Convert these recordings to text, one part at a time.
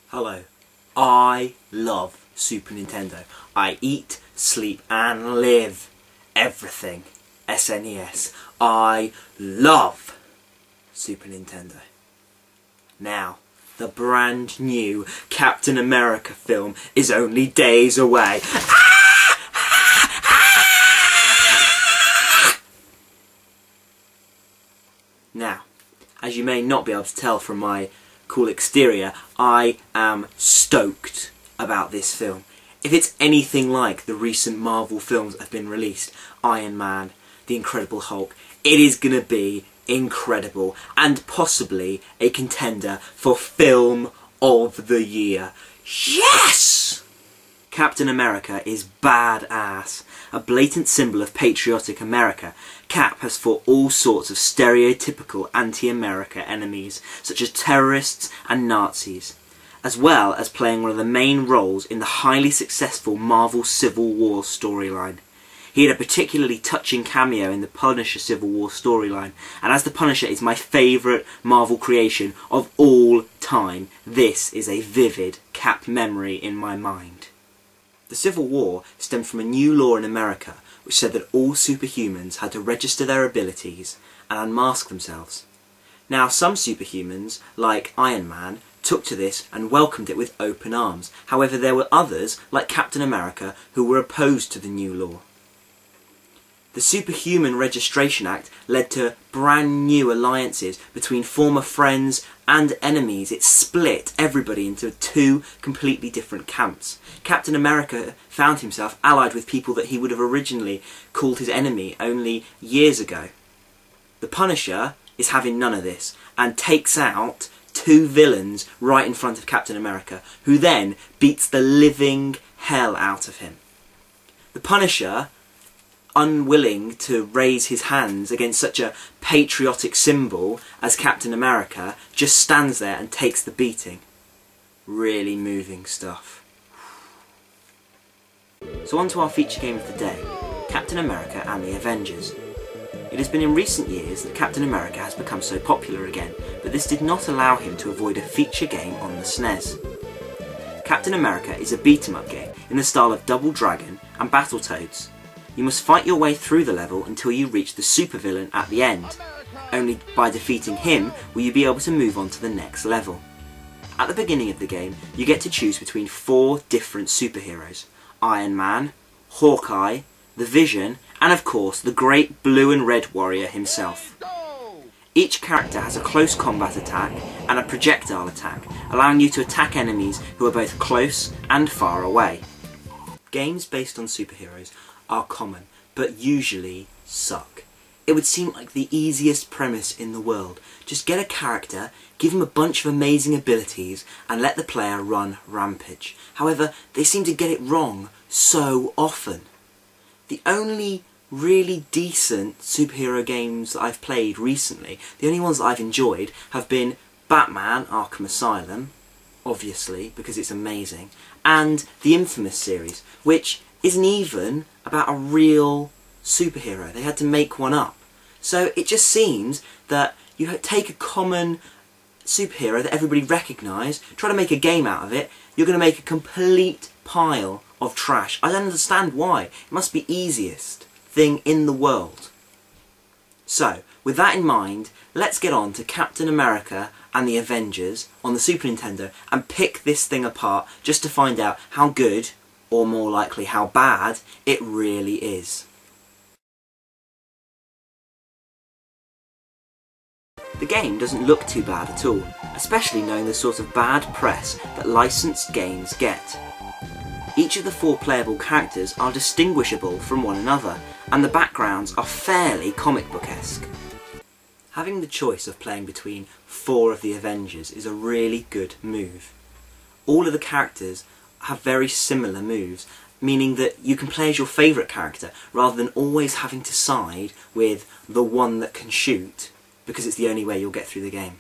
Hello. I love Super Nintendo. I eat, sleep and live everything SNES. I love Super Nintendo. Now, the brand new Captain America film is only days away. Now, as you may not be able to tell from my cool exterior, I am stoked about this film. If it's anything like the recent Marvel films that have been released, Iron Man, The Incredible Hulk, it is going to be incredible and possibly a contender for Film of the Year. Yes! Captain America is badass. A blatant symbol of patriotic America, Cap has fought all sorts of stereotypical anti-America enemies, such as terrorists and Nazis, as well as playing one of the main roles in the highly successful Marvel Civil War storyline. He had a particularly touching cameo in the Punisher Civil War storyline, and as the Punisher is my favourite Marvel creation of all time, this is a vivid Cap memory in my mind. The Civil War stemmed from a new law in America which said that all superhumans had to register their abilities and unmask themselves. Now, some superhumans, like Iron Man, took to this and welcomed it with open arms. However, there were others, like Captain America, who were opposed to the new law. The Superhuman Registration Act led to brand new alliances between former friends and enemies. It split everybody into two completely different camps. Captain America found himself allied with people that he would have originally called his enemy only years ago. The Punisher is having none of this and takes out two villains right in front of Captain America, who then beats the living hell out of him. The Punisher, unwilling to raise his hands against such a patriotic symbol as Captain America, just stands there and takes the beating. Really moving stuff. So on to our feature game of the day, Captain America and the Avengers. It has been in recent years that Captain America has become so popular again, but this did not allow him to avoid a feature game on the SNES. Captain America is a beat-em-up game in the style of Double Dragon and Battletoads. You must fight your way through the level until you reach the supervillain at the end. Only by defeating him will you be able to move on to the next level. At the beginning of the game, you get to choose between 4 different superheroes: Iron Man, Hawkeye, the Vision, and of course the great blue and red warrior himself. Each character has a close combat attack and a projectile attack, allowing you to attack enemies who are both close and far away. Games based on superheroes are common, but usually suck. It would seem like the easiest premise in the world. Just get a character, give him a bunch of amazing abilities, and let the player run rampage. However, they seem to get it wrong so often. The only really decent superhero games that I've played recently, the only ones that I've enjoyed, have been Batman Arkham Asylum, obviously, because it's amazing, and the Infamous series, which isn't even about a real superhero. They had to make one up. So it just seems that you take a common superhero that everybody recognised, try to make a game out of it, you're going to make a complete pile of trash. I don't understand why. It must be the easiest thing in the world. So, with that in mind, let's get on to Captain America and the Avengers on the Super Nintendo and pick this thing apart just to find out how good, or more likely how bad, it really is. The game doesn't look too bad at all, especially knowing the sort of bad press that licensed games get. Each of the 4 playable characters are distinguishable from one another, and the backgrounds are fairly comic book-esque. Having the choice of playing between 4 of the Avengers is a really good move. All of the characters have very similar moves, meaning that you can play as your favourite character rather than always having to side with the one that can shoot, because it's the only way you'll get through the game.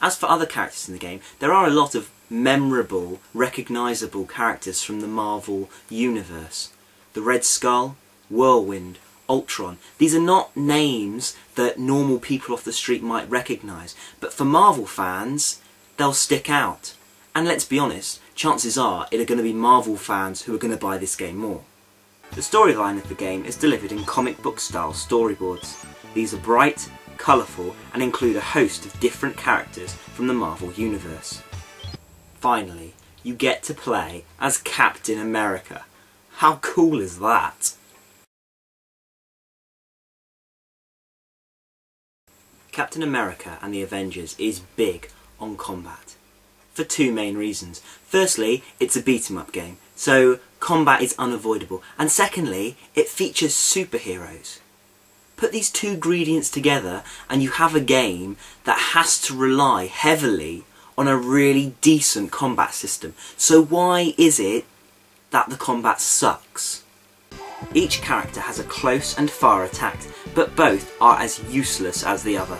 As for other characters in the game, there are a lot of memorable, recognisable characters from the Marvel universe. The Red Skull, Whirlwind, Ultron. These are not names that normal people off the street might recognise, but for Marvel fans, they'll stick out. And let's be honest, chances are it are going to be Marvel fans who are going to buy this game more. The storyline of the game is delivered in comic book style storyboards. These are bright, colourful and include a host of different characters from the Marvel universe. Finally, you get to play as Captain America. How cool is that? Captain America and the Avengers is big on combat, for two main reasons. Firstly, it's a beat-em-up game, so combat is unavoidable, and secondly, it features superheroes. Put these two ingredients together and you have a game that has to rely heavily on a really decent combat system. So why is it that the combat sucks? Each character has a close and far attack, but both are as useless as the other.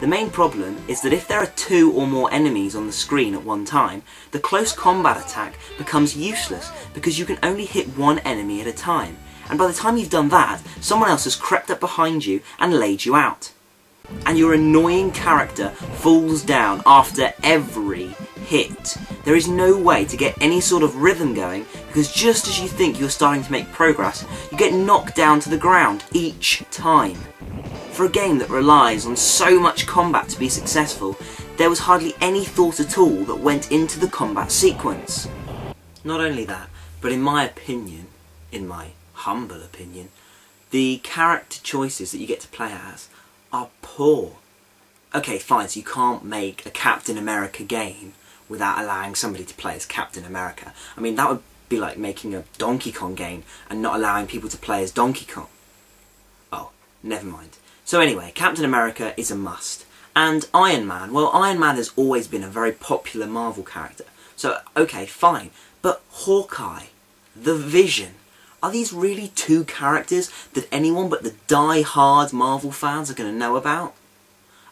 The main problem is that if there are two or more enemies on the screen at one time, the close combat attack becomes useless because you can only hit one enemy at a time, and by the time you've done that, someone else has crept up behind you and laid you out. And your annoying character falls down after every hit. There is no way to get any sort of rhythm going because just as you think you're starting to make progress, you get knocked down to the ground each time. For a game that relies on so much combat to be successful, there was hardly any thought at all that went into the combat sequence. Not only that, but in my opinion, in my humble opinion, the character choices that you get to play as are poor. Okay, fine, so you can't make a Captain America game without allowing somebody to play as Captain America. I mean, that would be like making a Donkey Kong game and not allowing people to play as Donkey Kong. Oh, never mind. So anyway, Captain America is a must. And Iron Man, well, Iron Man has always been a very popular Marvel character. So, okay, fine. But Hawkeye, the Vision, are these really two characters that anyone but the die-hard Marvel fans are going to know about?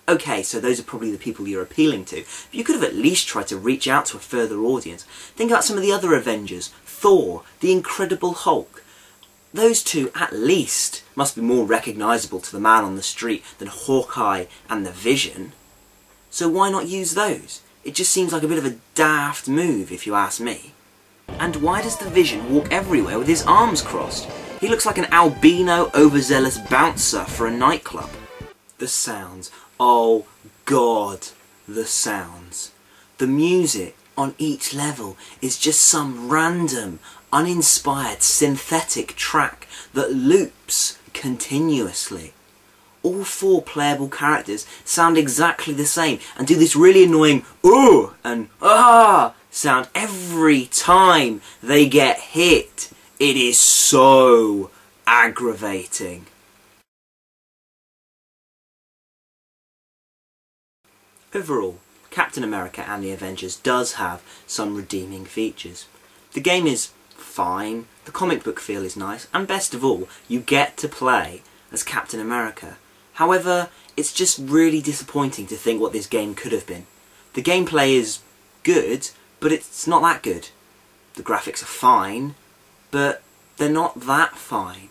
Okay, so those are probably the people you're appealing to, but you could have at least tried to reach out to a further audience. Think about some of the other Avengers, Thor, the Incredible Hulk. Those two, at least, must be more recognisable to the man on the street than Hawkeye and the Vision. So why not use those? It just seems like a bit of a daft move, if you ask me. And why does the Vision walk everywhere with his arms crossed? He looks like an albino, overzealous bouncer for a nightclub. The sounds. Oh God, the sounds. The music on each level is just some random, uninspired, synthetic track that loops continuously. All four playable characters sound exactly the same and do this really annoying "ooh" and "ah" sound every time they get hit. It is so aggravating. Overall, Captain America and the Avengers does have some redeeming features. The game is fine, the comic book feel is nice, and best of all, you get to play as Captain America. However, it's just really disappointing to think what this game could have been. The gameplay is good, but it's not that good. The graphics are fine, but they're not that fine.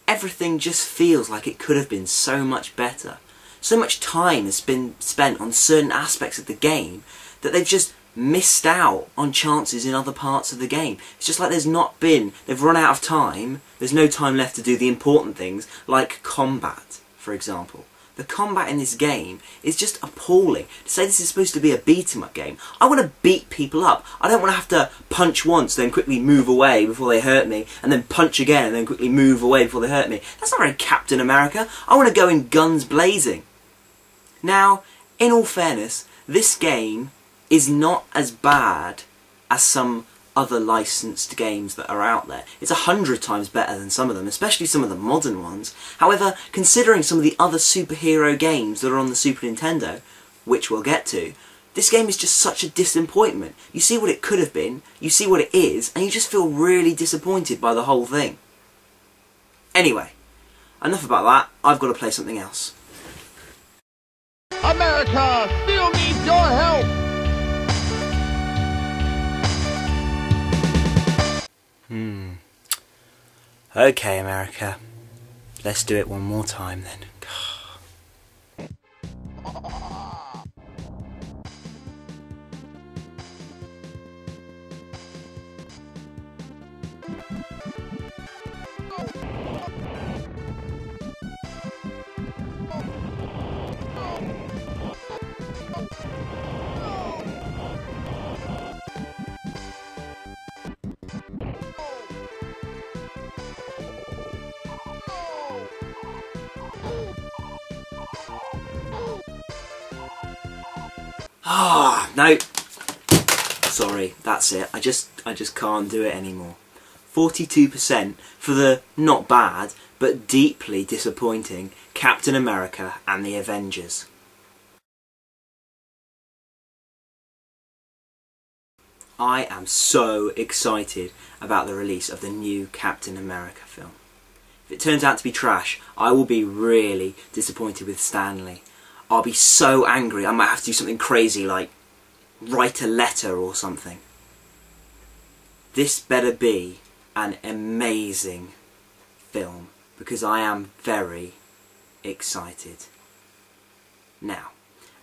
Everything just feels like it could have been so much better. So much time has been spent on certain aspects of the game that they've just missed out on chances in other parts of the game. It's just like they've run out of time, there's no time left to do the important things, like combat, for example. The combat in this game is just appalling. To say this is supposed to be a beat-em-up game, I want to beat people up. I don't want to have to punch once, then quickly move away before they hurt me, and then punch again, and then quickly move away before they hurt me. That's not very Captain America. I want to go in guns blazing. Now, in all fairness, this game is not as bad as some other licensed games that are out there. It's 100 times better than some of them, especially some of the modern ones. However, considering some of the other superhero games that are on the Super Nintendo, which we'll get to, this game is just such a disappointment. You see what it could have been, you see what it is, and you just feel really disappointed by the whole thing. Anyway, enough about that, I've got to play something else. America still needs your help! Okay, America. Let's do it one more time then. No. Sorry, that's it. I just can't do it anymore. 42% for the not bad, but deeply disappointing Captain America and the Avengers. I am so excited about the release of the new Captain America film. If it turns out to be trash, I will be really disappointed with Stan Lee. I'll be so angry, I might have to do something crazy like write a letter or something. This better be an amazing film, because I am very excited. Now,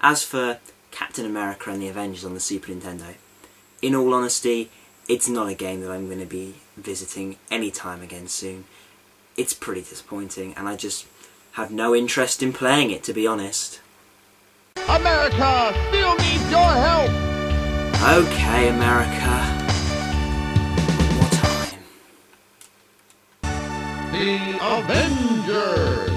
as for Captain America and the Avengers on the Super Nintendo, in all honesty, it's not a game that I'm going to be visiting anytime again soon. It's pretty disappointing, and I just have no interest in playing it, to be honest. America still needs your help. Okay, America. One more time. The Avengers.